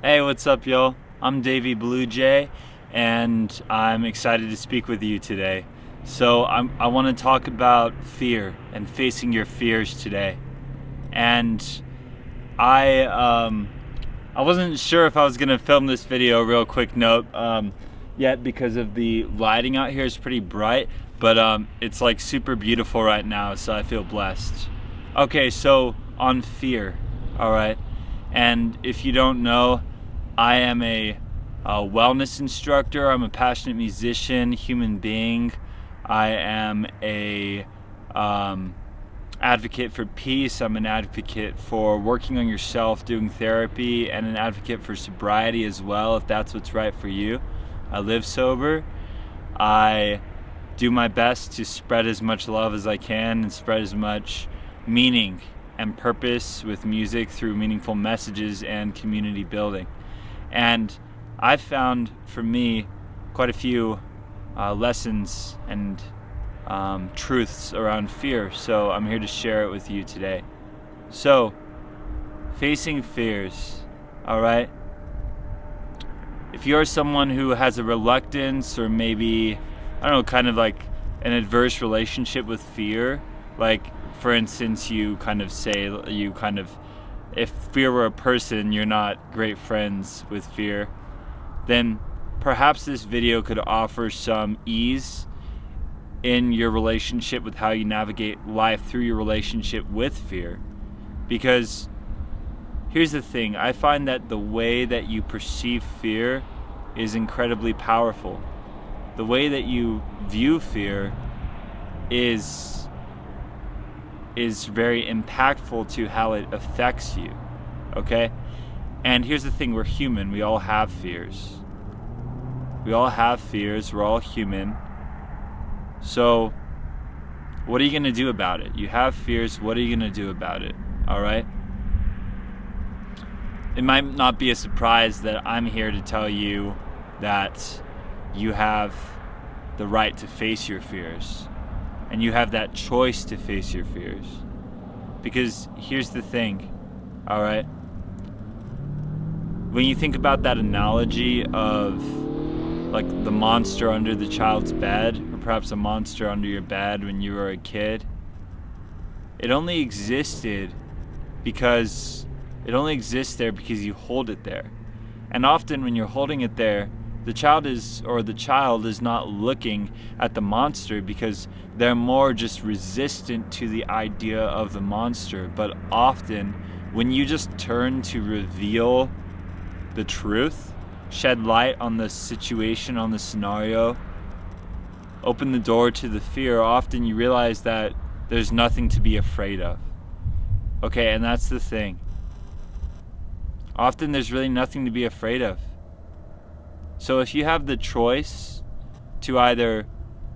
Hey, what's up, yo? I'm Davey Blue Jay, and I'm excited to speak with you today. I want to talk about fear and facing your fears today. And I um, I wasn't sure if I was gonna film this video. Real quick note, yet because of the lighting out here is pretty bright, but it's like super beautiful right now, so I feel blessed. Okay, so on fear, all right. And if you don't know, I am a wellness instructor. I'm a passionate musician, human being. I am a advocate for peace. I'm an advocate for working on yourself, doing therapy, and an advocate for sobriety as well, if that's what's right for you. I live sober. I do my best to spread as much love as I can and spread as much meaning and purpose with music through meaningful messages and community building. And I've found for me quite a few lessons and truths around fear, so I'm here to share it with you today. So, facing fears, alright? If you're someone who has a reluctance or maybe, I don't know, kind of like an adverse relationship with fear, like for instance, if fear were a person, you're not great friends with fear, then perhaps this video could offer some ease in your relationship with how you navigate life through your relationship with fear. Because here's the thing, I find that the way that you perceive fear is incredibly powerful. The way that you view fear is very impactful to how it affects you, okay? And here's the thing, we're human, we all have fears. We're all human. So, what are you gonna do about it? You have fears, what are you gonna do about it, alright? It might not be a surprise that I'm here to tell you that you have the right to face your fears. And you have that choice to face your fears. Because here's the thing, alright? When you think about that analogy of like the monster under the child's bed, or perhaps a monster under your bed when you were a kid, it only exists there because you hold it there. And often when you're holding it there, the child is not looking at the monster because they're more just resistant to the idea of the monster. But often when you just turn to reveal the truth, shed light on the situation, on the scenario, open the door to the fear, often you realize that there's nothing to be afraid of. Okay, and that's the thing. Often there's really nothing to be afraid of. So if you have the choice to either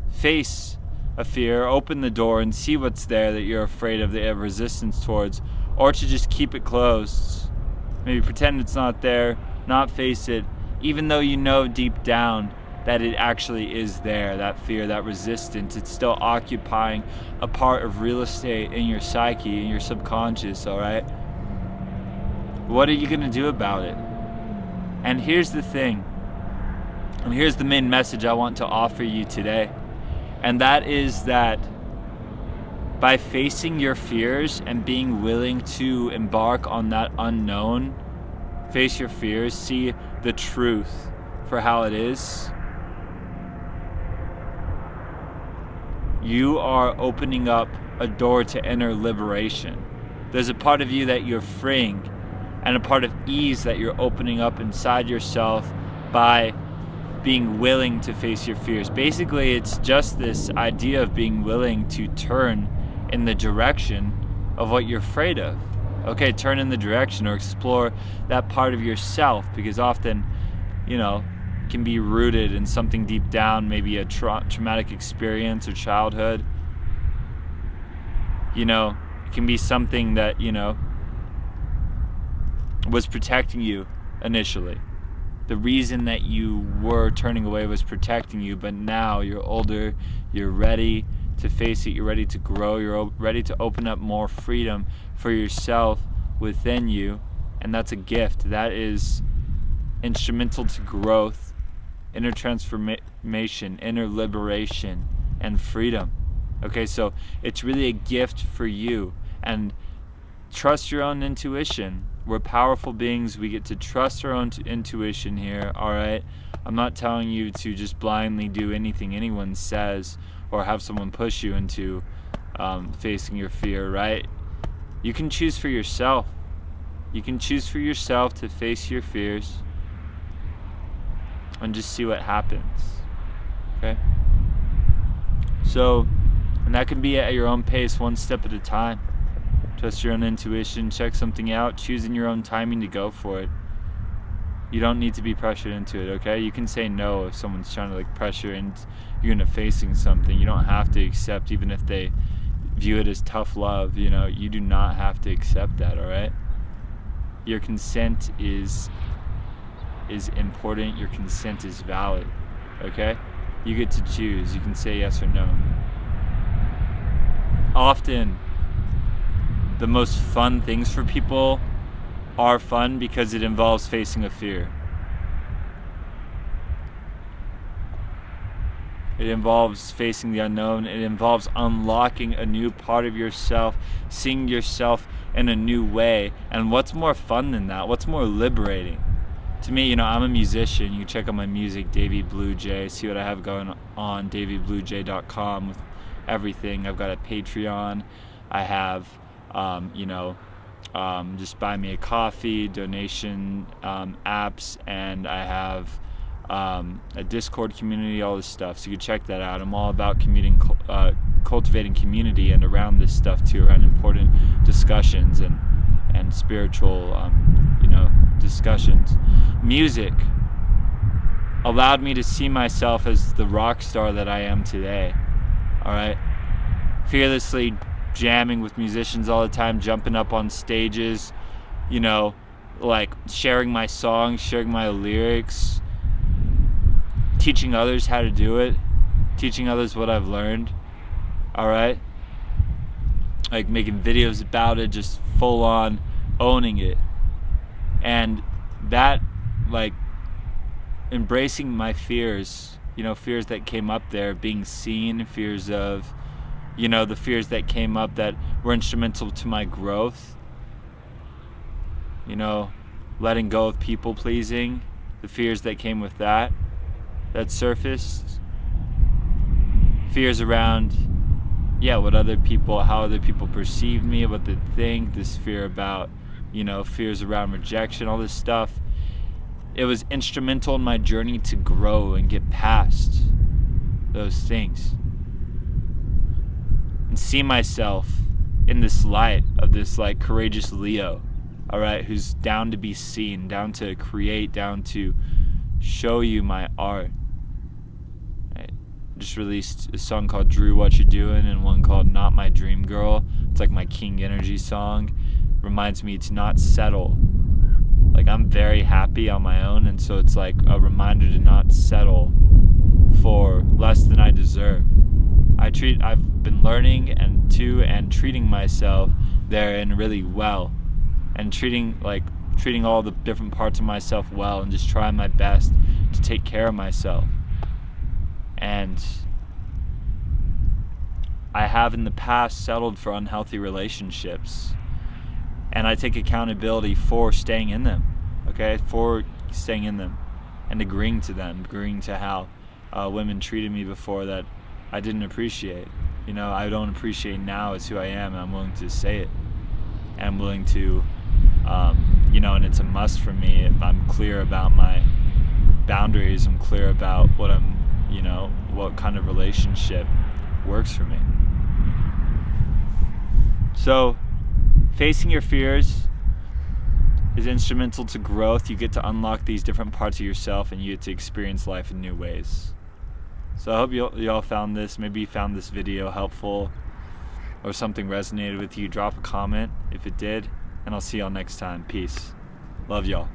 face a fear, open the door and see what's there that you're afraid of, that you have resistance towards, or to just keep it closed, maybe pretend it's not there, not face it, even though you know deep down that it actually is there, that fear, that resistance, it's still occupying a part of real estate in your psyche, in your subconscious, alright? What are you gonna do about it? And here's the thing. And here's the main message I want to offer you today. And that is that by facing your fears and being willing to embark on that unknown, face your fears, see the truth for how it is, you are opening up a door to inner liberation. There's a part of you that you're freeing, and a part of ease that you're opening up inside yourself by being willing to face your fears. Basically, it's just this idea of being willing to turn in the direction of what you're afraid of. Okay, turn in the direction or explore that part of yourself, because often, it can be rooted in something deep down, maybe a traumatic experience or childhood. It can be something that, was protecting you initially. The reason that you were turning away was protecting you, but now you're older, you're ready to face it, you're ready to grow, you're ready to open up more freedom for yourself within you, and that's a gift. That is instrumental to growth, inner transformation, inner liberation, and freedom. Okay, so it's really a gift for you. And trust your own intuition. We're powerful beings. We get to trust our own intuition here, all right? I'm not telling you to just blindly do anything anyone says or have someone push you into facing your fear, right? You can choose for yourself. You can choose for yourself to face your fears and just see what happens, okay? So, and that can be at your own pace, one step at a time. Trust your own intuition, check something out, choosing your own timing to go for it. You don't need to be pressured into it, okay? You can say no if someone's trying to pressure and you're into facing something. You don't have to accept, even if they view it as tough love, you do not have to accept that, all right? Your consent is important. Your consent is valid, okay? You get to choose. You can say yes or no. Often, the most fun things for people are fun because it involves facing a fear. It involves facing the unknown. It involves unlocking a new part of yourself, seeing yourself in a new way. And what's more fun than that? What's more liberating? To me, I'm a musician. You can check out my music, Davey Blue Jay. See what I have going on, daveybluejay.com, with everything. I've got a Patreon. I have, just buy me a coffee, donation apps, and I have a Discord community, all this stuff. So you can check that out. I'm all about cultivating community and around this stuff too, around important discussions and spiritual, discussions. Music allowed me to see myself as the rock star that I am today. All right, fearlessly jamming with musicians all the time, jumping up on stages, sharing my songs, sharing my lyrics, teaching others how to do it, teaching others what I've learned, all right? Making videos about it, just full on owning it. And that, embracing my fears, fears that came up there, being seen, fears of, the fears that came up that were instrumental to my growth, letting go of people pleasing, the fears that came with that surfaced, fears around, how other people perceive me, what they think, this fear about, fears around rejection, all this stuff. It was instrumental in my journey to grow and get past those things and see myself in this light of this courageous Leo, all right, who's down to be seen, down to create, down to show you my art. I just released a song called Drew What You Doing and one called Not My Dream Girl. It's my King Energy song. Reminds me to not settle. I'm very happy on my own, and so it's a reminder to not settle for less than I deserve. I've been learning and treating myself therein really well, and treating all the different parts of myself well, and just trying my best to take care of myself. And I have in the past settled for unhealthy relationships, and I take accountability for staying in them, okay? For staying in them and agreeing to how women treated me before that I didn't appreciate. I don't appreciate now as who I am, and I'm willing to say it. And I'm willing to, and it's a must for me. I'm clear about my boundaries. I'm clear about what what kind of relationship works for me. So, facing your fears is instrumental to growth. You get to unlock these different parts of yourself, and you get to experience life in new ways. So I hope you all found this. Maybe you found this video helpful or something resonated with you. Drop a comment if it did, and I'll see y'all next time. Peace. Love y'all.